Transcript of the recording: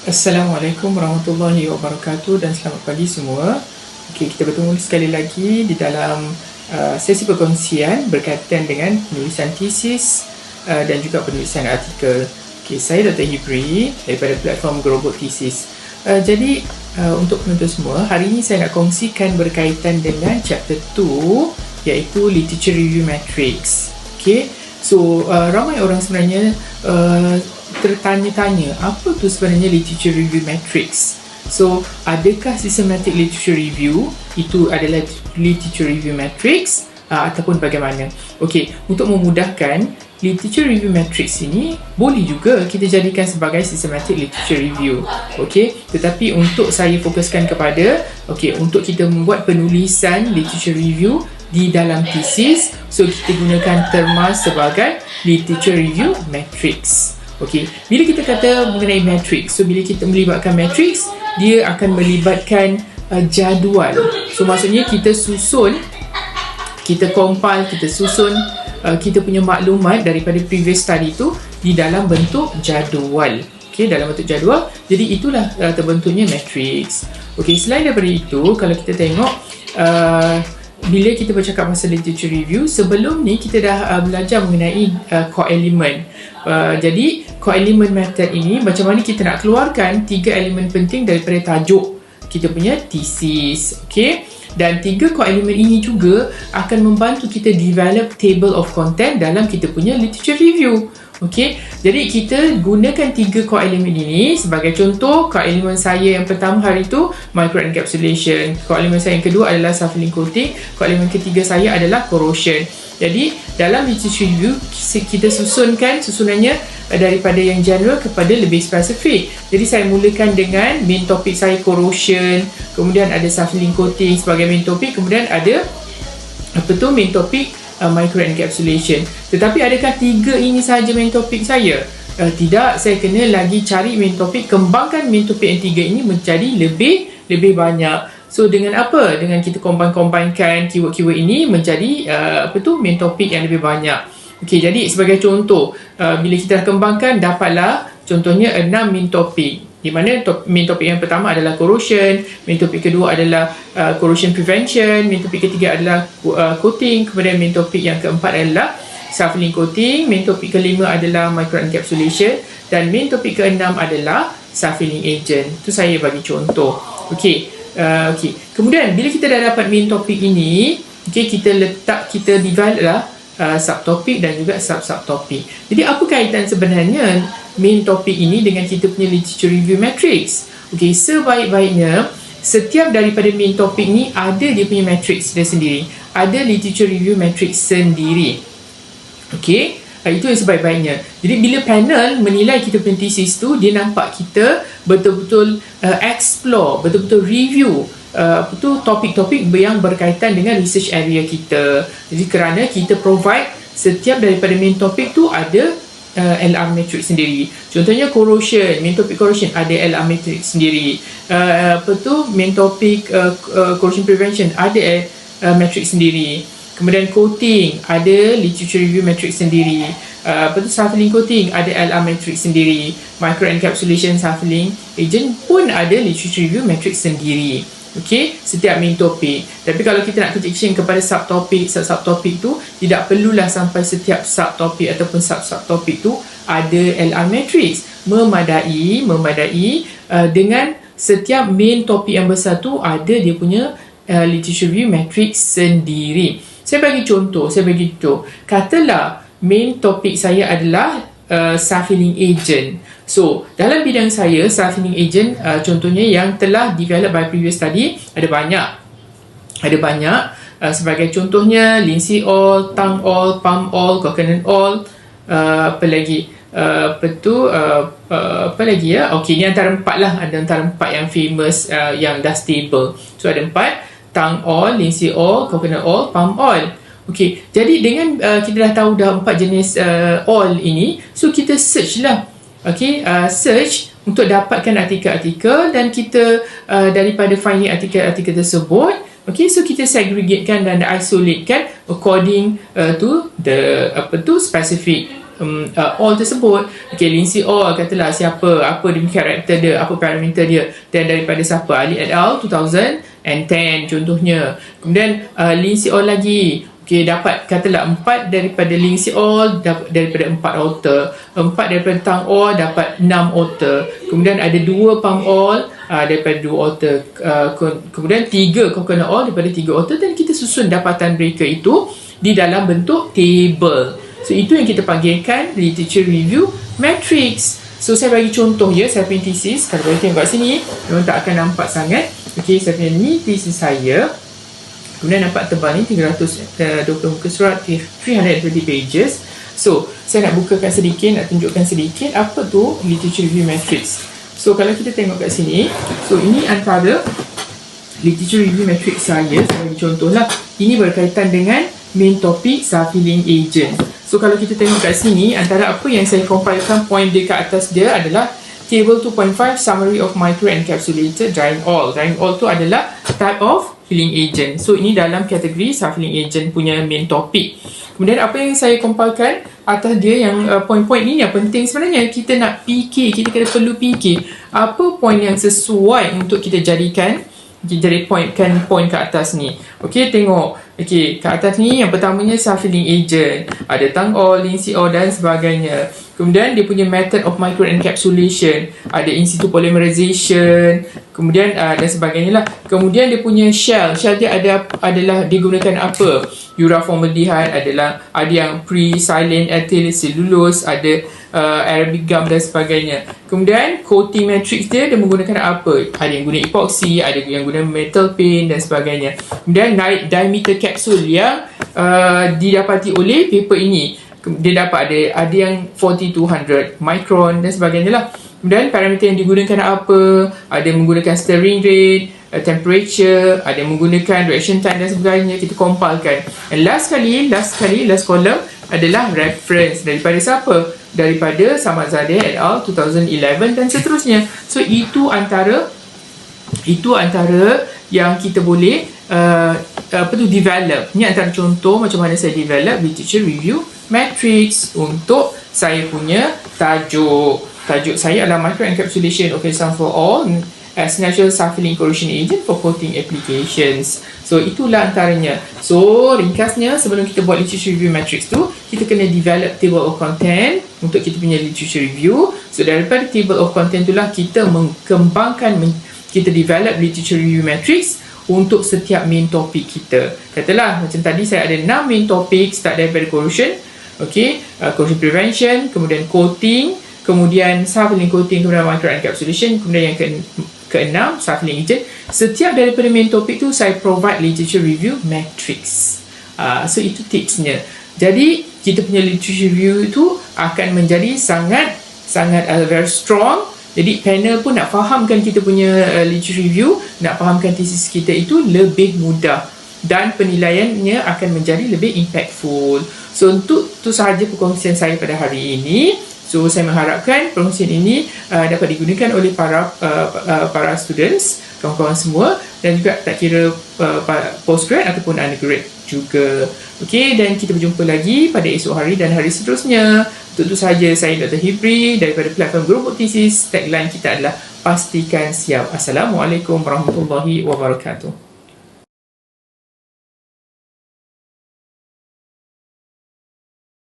Assalamualaikum warahmatullahi wabarakatuh dan selamat pagi semua. Okey, kita bertemu sekali lagi di dalam sesi perkongsian berkaitan dengan penulisan tesis dan juga penulisan artikel. Okey, saya Dr. Hibri daripada platform Gerobok Tesis. Jadi untuk penonton semua, hari ini saya nak kongsikan berkaitan dengan chapter 2 iaitu Literature Review Matrix. Okey, so ramai orang sebenarnya tertanya-tanya apa tu sebenarnya Literature Review Matrix. So, adakah Systematic Literature Review itu adalah Literature Review Matrix ataupun bagaimana? Okey, untuk memudahkan, Literature Review Matrix ini boleh juga kita jadikan sebagai Systematic Literature Review. Okey, tetapi untuk saya fokuskan kepada untuk kita membuat penulisan Literature Review di dalam tesis, so kita gunakan terma sebagai Literature Review Matrix. Okey, bila kita kata mengenai matrix, so bila kita melibatkan matrix, dia akan melibatkan jadual. So maksudnya kita susun, kita compile, kita susun kita punya maklumat daripada previous study tu di dalam bentuk jadual. Okey, dalam bentuk jadual. Jadi itulah terbentuknya matrix. Okey, selain daripada itu, kalau kita tengok bila kita bercakap pasal literature review, sebelum ni kita dah belajar mengenai core element. Jadi core element method ini, macam mana kita nak keluarkan 3 elemen penting daripada tajuk kita punya thesis. Okay? Dan 3 core element ini juga akan membantu kita develop table of content dalam kita punya literature review. Okey, jadi kita gunakan 3 core element ini. Sebagai contoh, core element saya yang pertama hari itu microencapsulation, core element saya yang kedua adalah self-healing coating, core element ketiga saya adalah corrosion. Jadi dalam literature review kita susunkan susunannya daripada yang general kepada lebih spesifik. Jadi saya mulakan dengan main topik saya corrosion, kemudian ada self-healing coating sebagai main topik, kemudian ada main topik microencapsulation. Tetapi adakah 3 ini sahaja main topik saya? Tidak, saya kena lagi cari main topik, kembangkan main topik yang 3 ini menjadi lebih banyak. So dengan apa? Dengan kita combine-combinekan keyword-keyword ini menjadi main topik yang lebih banyak. Okey, jadi sebagai contoh, bila kita dah kembangkan, dapatlah contohnya 6 main topik. Di mana main topik yang pertama adalah corrosion, main topik kedua adalah corrosion prevention, main topik ketiga adalah coating, kemudian main topik yang keempat adalah self-healing coating, main topik kelima adalah microencapsulation, dan main topik keenam adalah self-healing agent. Itu saya bagi contoh. Okey, kemudian bila kita dah dapat main topik ini, kita develop lah subtopik dan juga sub-subtopik. Jadi apa kaitan sebenarnya main topik ini dengan kita punya literature review matrix? Okey, sebaik-baiknya setiap daripada main topik ni ada dia punya matrix dia sendiri. Ada literature review matrix sendiri. Okey, itu yang sebaik-baiknya. Jadi bila panel menilai kita punya thesis tu, dia nampak kita betul-betul explore, betul-betul review topik-topik yang berkaitan dengan research area kita. Jadi kerana kita provide setiap daripada main topik tu ada LR matrix sendiri. Contohnya corrosion, main topik corrosion ada LR matrix sendiri. Main topik corrosion prevention ada matrix sendiri. Kemudian coating ada literature review matrix sendiri. Self-healing coating ada LR matrix sendiri. Microencapsulation self-healing agent pun ada literature review matrix sendiri. Okey, setiap main topik. Tapi kalau kita nak kecil-kecil kepada subtopik tu, tidak perlulah sampai setiap subtopik ataupun sub-subtopik tu ada LR matrix. Memadai dengan setiap main topik yang besar tu ada dia punya literature review matrix sendiri. Saya bagi contoh. Katalah main topik saya adalah self-healing agent. So, dalam bidang saya, self-healing agent contohnya yang telah developed by previous study ada banyak. Sebagai contohnya linseed oil, tongue oil, palm oil, coconut oil, apa lagi ya? Okey, ni antara 4 lah. Ada antara 4 yang famous yang dah stable. So ada 4, tongue oil, linseed oil, coconut oil, palm oil. Okey, jadi dengan kita dah tahu dah 4 jenis oil ini, so kita search lah. Okey, search untuk dapatkan artikel-artikel, dan kita daripada finding artikel-artikel tersebut, so kita segregatekan dan isolatekan according to the specific all tersebut. Okay, Lindsay All katalah siapa, apa dia karakter dia, apa parameter dia, dan daripada siapa, Ali et al 2010 contohnya. Kemudian Lindsay All lagi, okay, dapat katalah 4 daripada Lindsay All, daripada 4 author, 4 daripada Tang All dapat 6 author, kemudian ada 2 Pang All daripada 2 author, kemudian 3 Coconut All daripada 3 author, dan kita susun dapatan mereka itu di dalam bentuk table. So itu yang kita panggilkan literature review matrix. So saya bagi contoh ya, saya punya thesis, kalau boleh tengok kat sini memang tak akan nampak sangat. Okay, saya punya ni thesis saya. Kemudian nampak tebal ni 320 muka surat, 320 pages. So, saya nak bukakan sedikit, nak tunjukkan sedikit apa tu literature review matrix. So, kalau kita tengok kat sini, so ini antara literature review matrix saya bagi contoh lah. Ini berkaitan dengan main topic self-healing agent. So, kalau kita tengok kat sini, antara apa yang saya compilekan point dia kat atas dia adalah Table 2.5 Summary of Microencapsulated Drying Oil. Drying oil tu adalah type of healing agent. So ini dalam kategori self-healing agent punya main topik. Kemudian apa yang saya compilekan atas dia, yang point-point ni yang penting sebenarnya. Kita nak fikir, kita kena perlu fikir apa point yang sesuai untuk kita jadikan, kita jadi point ke atas ni. Okey, tengok. Okey, kat atas ni yang pertamanya self-healing agent, ada Tang All, Lindsay All dan sebagainya. Kemudian dia punya method of microencapsulation, ada in situ polymerization, kemudian dan sebagainya lah. Kemudian dia punya shell dia adalah digunakan apa? Uraformaldehyde, ada yang pre-silane ethyl cellulose, ada Arabic gum dan sebagainya. Kemudian coating matrix dia menggunakan apa? Ada yang guna epoxy, ada yang guna metal paint dan sebagainya. Kemudian naik diameter capsule yang didapati oleh paper ini. Dia dapat ada yang 4200 micron dan sebagainya lah. Kemudian parameter yang digunakan apa? Ada menggunakan stirring rate, temperature, ada menggunakan reaction time dan sebagainya. Kita compilekan. And last column adalah reference. Daripada siapa? Daripada Samadzadeh et al 2011 dan seterusnya. So itu antara yang kita boleh develop. Ini antara contoh macam mana saya develop literature review matrix untuk saya punya tajuk. Tajuk saya adalah Microencapsulation of Exam for All as Natural Self-Healing Corrosion Agent for Coating Applications. So itulah antaranya. So ringkasnya, sebelum kita buat literature review matrix tu, kita kena develop table of content untuk kita punya literature review. So daripada table of content itulah kita kita develop literature review matrix untuk setiap main topik kita. Katalah macam tadi saya ada 6 main topik, start daripada corrosion, corrosion prevention, kemudian coating, kemudian self-healing coating, kemudian microencapsulation, kemudian yang keenam self-healing agent. Setiap daripada main topik tu saya provide literature review matrix. So itu tipsnya. Jadi kita punya literature review itu akan menjadi sangat very strong. Jadi panel pun nak fahamkan kita punya literature review, nak fahamkan thesis kita itu lebih mudah dan penilaiannya akan menjadi lebih impactful. So untuk itu sahaja perkongsian saya pada hari ini. So saya mengharapkan perkongsian ini dapat digunakan oleh para students, kawan-kawan semua, dan juga tak kira postgrad ataupun undergrad juga. Okey, dan kita berjumpa lagi pada esok hari dan hari seterusnya. Untuk itu sahaja, saya Dr. Hibri daripada platform Group Thesis. Tagline kita adalah pastikan siap. Assalamualaikum warahmatullahi wabarakatuh.